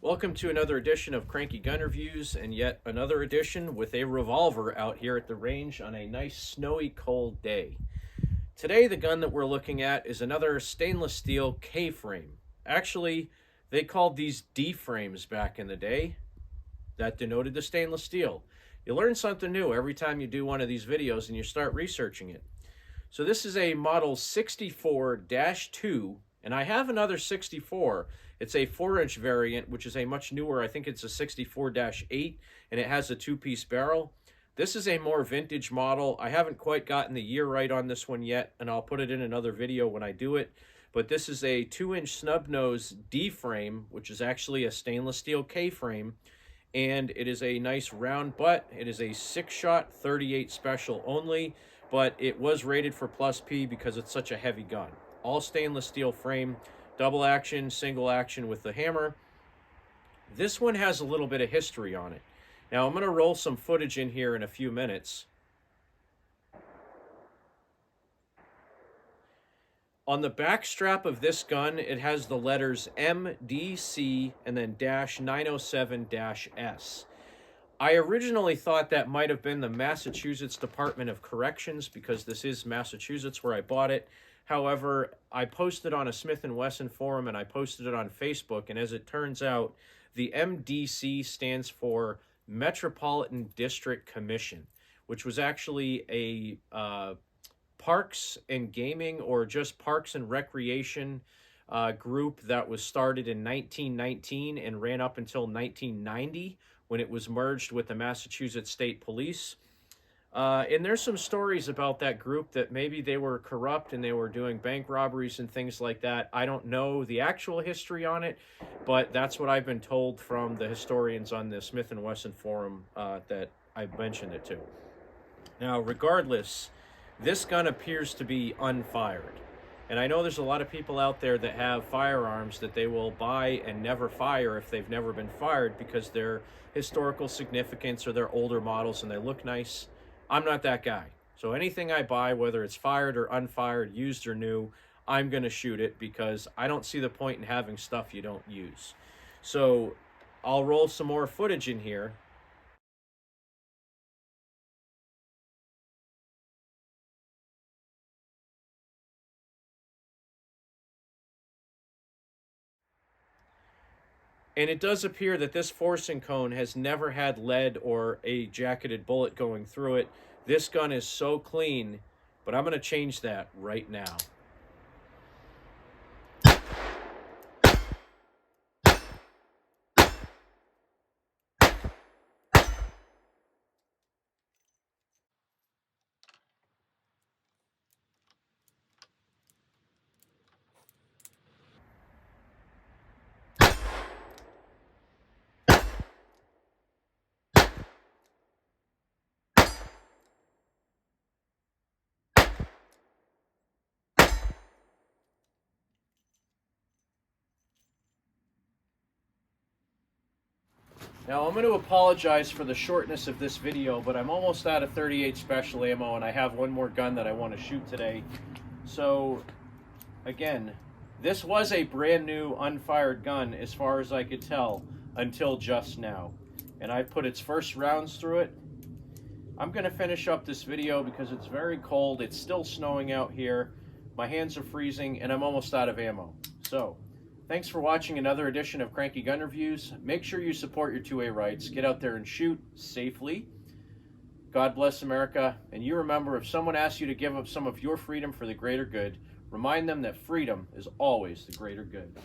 Welcome to another edition of Cranky Gun Reviews, and yet another edition with a revolver out here at the range on a nice snowy cold day. Today the gun that we're looking at is another stainless steel K-frame. Actually, they called these D-frames back in the day. That denoted the stainless steel. You learn something new every time you do one of these videos and you start researching it. So this is a model 64-2, and I have another 64. It's a 4-inch variant, which is a much newer, I think it's a 64-8, and it has a 2-piece barrel. This is a more vintage model. I haven't quite gotten the year right on this one yet, and I'll put it in another video when I do it. But this is a 2-inch snub-nose D-frame, which is actually a stainless steel K-frame, and it is a nice round butt. It is a 6-shot 38 special only, but it was rated for plus P because it's such a heavy gun. All stainless steel frame. Double action, single action with the hammer. This one has a little bit of history on it. Now I'm going to roll some footage in here in a few minutes. On the back strap of this gun, it has the letters MDC and then -907-S. I originally thought that might have been the Massachusetts Department of Corrections because this is Massachusetts where I bought it. However, I posted on a Smith & Wesson forum and I posted it on Facebook, and as it turns out, the MDC stands for Metropolitan District Commission, which was actually a parks and gaming or just parks and recreation group that was started in 1919 and ran up until 1990 when it was merged with the Massachusetts State Police. And there's some stories about that group that maybe they were corrupt and they were doing bank robberies and things like that. I don't know the actual history on it, but that's what I've been told from the historians on the Smith & Wesson forum that I mentioned it to. Now, regardless, this gun appears to be unfired. And I know there's a lot of people out there that have firearms that they will buy and never fire if they've never been fired because they're historical significance or they're older models and they look nice. I'm not that guy. So anything I buy, whether it's fired or unfired, used or new, I'm going to shoot it because I don't see the point in having stuff you don't use. So I'll roll some more footage in here. And it does appear that this forcing cone has never had lead or a jacketed bullet going through it. This gun is so clean, but I'm going to change that right now. Now, I'm going to apologize for the shortness of this video, but I'm almost out of 38 special ammo, and I have one more gun that I want to shoot today. So, again, this was a brand new unfired gun, as far as I could tell, until just now. And I put its first rounds through it. I'm going to finish up this video because it's very cold. It's still snowing out here. My hands are freezing, and I'm almost out of ammo. So, thanks for watching another edition of Cranky Gun Reviews. Make sure you support your 2A rights. Get out there and shoot safely. God bless America. And you remember, if someone asks you to give up some of your freedom for the greater good, remind them that freedom is always the greater good.